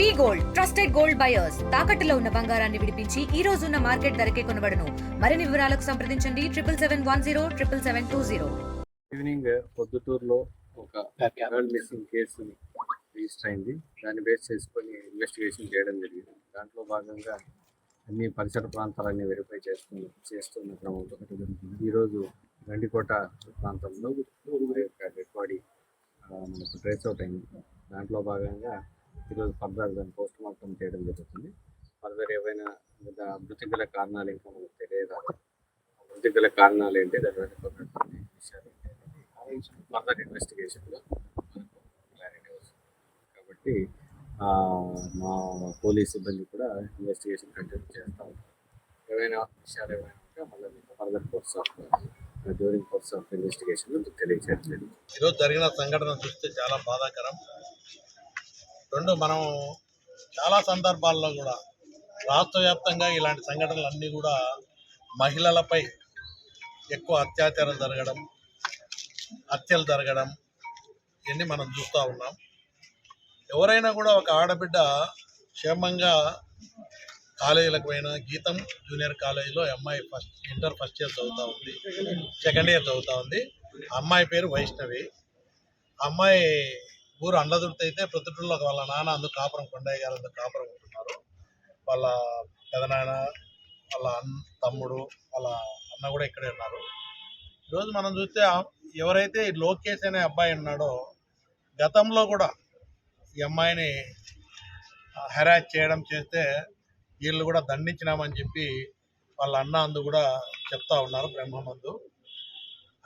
వి gold trusted gold buyers తాకట్టులో ఉన్న బంగారాన్ని విడిపించి ఈ రోజు ఉన్న మార్కెట్ ధరకే కొనబడును. మరిన్ని వివరాలకు సంప్రదించండి 7771077720. ఈవినింగ్ పొద్దుటూరులో ఒక గర్ల్ మిస్సింగ్ కేసు రిజిస్టర్ అయింది. దాన్ని బేస్ చేసుకొని ఇన్వెస్టిగేషన్ చేయడం జరిగింది. దాంట్లో భాగంగా అన్ని పరిసర ప్రాంతాలన్నీ వెరిఫై చేస్తున్న క్రమంలో ఈరోజు గండికోట ప్రాంతంలో డెడ్ బాడీ మనకు ట్రేస్ అవుట్ అయింది. దాంట్లో భాగంగా ఈరోజు ఫర్దర్ దాన్ని పోస్ట్ మార్టం చేయడం జరుగుతుంది. ఫర్దర్ ఏవైనా మృతి గల కారణాలు ఇంకా మనకు తెలియదు. మృతి గల కారణాలు ఏంటి, దాని విషయాలు ఫర్దర్ ఇన్వెస్టిగేషన్లో మనకు క్లారిటీ వస్తుంది. కాబట్టి మా పోలీస్ సిబ్బంది కూడా ఇన్వెస్టిగేషన్ కంటిన్యూ చేస్తూ ఉంటారు. ఏవైనా విషయాలు ఏమైనా ఉంటే మళ్ళీ మీకు further course of during course of investigation తెలియజేయట్లేదు. ఈరోజు జరిగిన సంఘటన చూస్తే చాలా బాధాకరం. మనం చాలా సందర్భాల్లో కూడా రాష్ట్ర వ్యాప్తంగా ఇలాంటి సంఘటనలు అన్నీ కూడా మహిళలపై ఎక్కువ అత్యాచారం జరగడం, హత్యలు జరగడం ఇవన్నీ మనం చూస్తూ ఉన్నాం. ఎవరైనా కూడా ఒక ఆడబిడ్డ క్షేమంగా కాలేజీలకు పోయిన గీతం జూనియర్ కాలేజీలో అమ్మాయి ఇంటర్ ఫస్ట్ ఇయర్ చదువుతూ ఉంది, సెకండ్ ఇయర్ చదువుతూ ఉంది. అమ్మాయి పేరు వైష్ణవి. అమ్మాయి ఊరు అండ్లదుర్తి అయితే ప్రొద్దుటూరులో వాళ్ళ నాన్న అందుకు కాపురం, కొండయ్య గారు అందుకు కాపురం ఉంటున్నారు. వాళ్ళ పెదనాయన, వాళ్ళ తమ్ముడు, వాళ్ళ అన్న కూడా ఇక్కడే ఉన్నారు. ఈరోజు మనం చూస్తే ఎవరైతే లోకేష్ అనే అబ్బాయి ఉన్నాడో గతంలో కూడా ఈ అమ్మాయిని హెరాస్ చేయడం చేస్తే వీళ్ళు కూడా దండించినామని చెప్పి వాళ్ళ అన్న అందు కూడా చెప్తా ఉన్నారు బ్రహ్మమందు.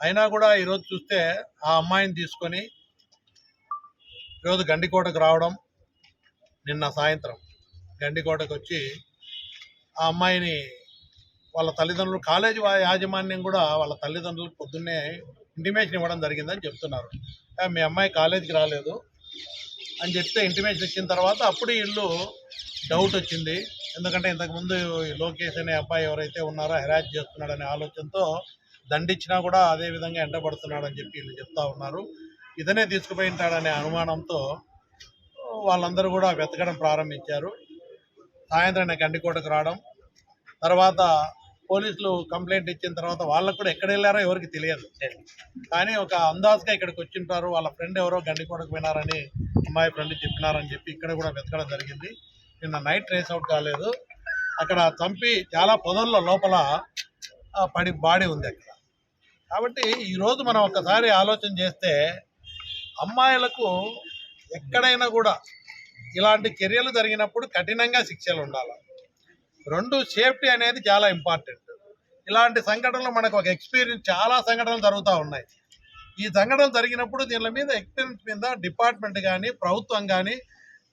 అయినా కూడా ఈరోజు చూస్తే ఆ అమ్మాయిని తీసుకొని ఈరోజు గండికోటకు రావడం, నిన్న సాయంత్రం గండికోటకు వచ్చి ఆ అమ్మాయిని వాళ్ళ తల్లిదండ్రులు, కాలేజీ యాజమాన్యం కూడా వాళ్ళ తల్లిదండ్రులకు పొద్దున్నే ఇంటిమేషన్ ఇవ్వడం జరిగిందని చెప్తున్నారు. మీ అమ్మాయి కాలేజీకి రాలేదు అని చెప్తే ఇంటిమేషన్ ఇచ్చిన తర్వాత అప్పుడు వీళ్ళు డౌట్ వచ్చింది. ఎందుకంటే ఇంతకుముందు లోకేష్ అనే అబ్బాయి ఎవరైతే ఉన్నారో హెరాస్ చేస్తున్నాడనే ఆలోచనతో దండించినా కూడా అదే విధంగా ఎండబడుతున్నాడని చెప్పి వీళ్ళు చెప్తా ఉన్నారు. ఇతనే తీసుకుపోయి ఉంటాడనే అనుమానంతో వాళ్ళందరూ కూడా వెతకడం ప్రారంభించారు. సాయంత్రం గండికోటకు రావడం, తర్వాత పోలీసులు కంప్లైంట్ ఇచ్చిన తర్వాత వాళ్ళకు కూడా ఎక్కడ వెళ్ళారో ఎవరికి తెలియదు. కానీ ఒక అందాజుగా ఇక్కడికి వచ్చింటారు, వాళ్ళ ఫ్రెండ్ ఎవరో గండికోటకు పోయినారని అమ్మాయి ఫ్రెండ్ చెప్పినారని చెప్పి ఇక్కడ కూడా వెతకడం జరిగింది. నిన్న నైట్ ట్రేస్ అవుట్ కాలేదు. అక్కడ చంపి చాలా పొదల్లో లోపల పడి బాడీ ఉంది అక్కడ. కాబట్టి ఈరోజు మనం ఒక్కసారి ఆలోచన చేస్తే అమ్మాయిలకు ఎక్కడైనా కూడా ఇలాంటి చర్యలు జరిగినప్పుడు కఠినంగా శిక్షలు ఉండాలి. రెండు, సేఫ్టీ అనేది చాలా ఇంపార్టెంట్. ఇలాంటి సంఘటనలు మనకు ఒక ఎక్స్పీరియన్స్, చాలా సంఘటనలు జరుగుతూ ఉన్నాయి. ఈ సంఘటనలు జరిగినప్పుడు దీని మీద ఎక్స్పీరియన్స్ మీద డిపార్ట్మెంట్ కానీ ప్రభుత్వం కానీ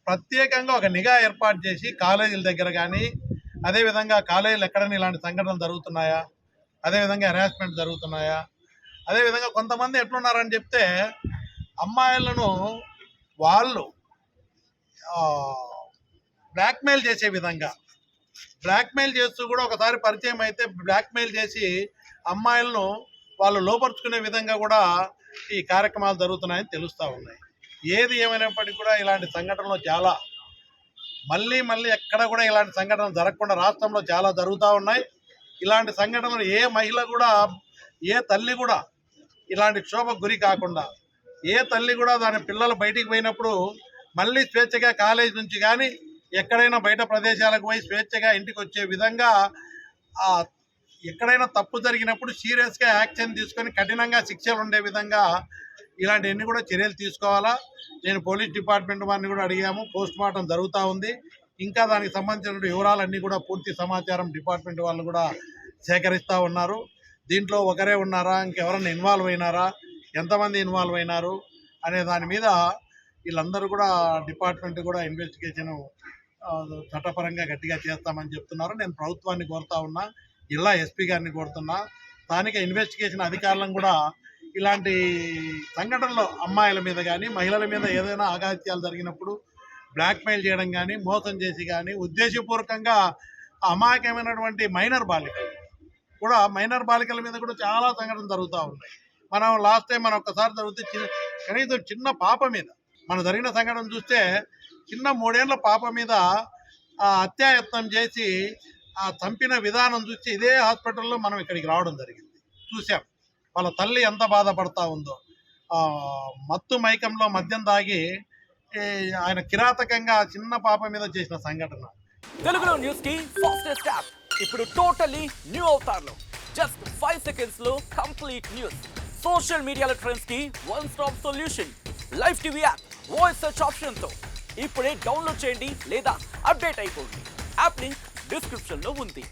ప్రత్యేకంగా ఒక నిఘా ఏర్పాటు చేసి కాలేజీల దగ్గర కానీ, అదేవిధంగా కాలేజీలు ఎక్కడైనా ఇలాంటి సంఘటనలు జరుగుతున్నాయా, అదేవిధంగా హెరాస్మెంట్ జరుగుతున్నాయా, అదేవిధంగా కొంతమంది ఎట్లున్నారని చెప్తే అమ్మాయిలను వాళ్ళు బ్లాక్మెయిల్ చేసే విధంగా, బ్లాక్మెయిల్ చేస్తూ కూడా ఒకసారి పరిచయం అయితే బ్లాక్మెయిల్ చేసి అమ్మాయిలను వాళ్ళు లోపరుచుకునే విధంగా కూడా ఈ కార్యక్రమాలు జరుగుతున్నాయని తెలుస్తూ ఉన్నాయి. ఏది ఏమైనప్పటికీ కూడా ఇలాంటి సంఘటనలు చాలా మళ్ళీ ఎక్కడ కూడా ఇలాంటి సంఘటనలు జరగకుండా రాష్ట్రంలో చాలా జరుగుతూ ఉన్నాయి. ఇలాంటి సంఘటనలు ఏ మహిళ కూడా, ఏ తల్లి కూడా ఇలాంటి క్షోభకు గురి కాకుండా, ఏ తల్లి కూడా దాని పిల్లలు బయటికి పోయినప్పుడు మళ్ళీ స్వేచ్ఛగా కాలేజ్ నుంచి కానీ ఎక్కడైనా బయట ప్రదేశాలకు పోయి స్వేచ్ఛగా ఇంటికి వచ్చే విధంగా, ఎక్కడైనా తప్పు జరిగినప్పుడు సీరియస్గా యాక్షన్ తీసుకొని కఠినంగా శిక్షలు ఉండే విధంగా ఇలాంటివన్నీ కూడా చర్యలు తీసుకోవాలా. నేను పోలీస్ డిపార్ట్మెంట్ వారిని కూడా అడిగాము. పోస్ట్ మార్టం జరుగుతూ ఉంది. ఇంకా దానికి సంబంధించిన వివరాలన్నీ కూడా పూర్తి సమాచారం డిపార్ట్మెంట్ వాళ్ళు కూడా సేకరిస్తూ ఉన్నారు. దీంట్లో ఒకరే ఉన్నారా, ఇంకెవరన్నా ఇన్వాల్వ్ అయినారా, ఎంతమంది ఇన్వాల్వ్ అయినారు అనే దాని మీద వీళ్ళందరూ కూడా డిపార్ట్మెంట్ కూడా ఇన్వెస్టిగేషన్ చట్టపరంగా గట్టిగా చేస్తామని చెప్తున్నారు. నేను ప్రభుత్వాన్ని కోరుతా ఉన్నా, జిల్లా ఎస్పీ గారిని కోరుతున్నా, స్థానిక ఇన్వెస్టిగేషన్ అధికారులను కూడా ఇలాంటి సంఘటనలు అమ్మాయిల మీద కానీ మహిళల మీద ఏదైనా అఘాత్యాలు జరిగినప్పుడు బ్లాక్మెయిల్ చేయడం కానీ, మోసం చేసి కానీ, ఉద్దేశపూర్వకంగా అమాయకమైనటువంటి మైనర్ బాలికల మీద కూడా చాలా సంఘటనలు జరుగుతూ ఉన్నాయి. మనం లాస్ట్ టైం ఒక్కసారి జరిగితే కనీసం చిన్న పాప మీద మన జరిగిన సంఘటన చూస్తే చిన్న 3 ఏళ్ల పాప మీద అత్యాయత్నం చేసి చంపిన విధానం చూసి ఇదే హాస్పిటల్లో మనం ఇక్కడికి రావడం జరిగింది. చూసాం వాళ్ళ తల్లి ఎంత బాధపడతా ఉందో. మత్తు మైకంలో మద్యం దాగి ఆయన కిరాతకంగా చిన్న పాప మీద చేసిన సంఘటన. తెలుగులో న్యూస్ కి ఫాస్టెస్ట్ యాప్ ఇప్పుడు టోటలీ న్యూ అవతార్లో జస్ట్ 5 seconds లో కంప్లీట్ న్యూస్. సోషల్ మీడియాలో ట్రెండ్స్ కి one stop solution. Live TV app voice search option తో ఇప్పుడే డౌన్లోడ్ చేయండి లేదా అప్డేట్ అయిపోండి. యాప్ లింక్ డిస్క్రిప్షన్ లో ఉంది.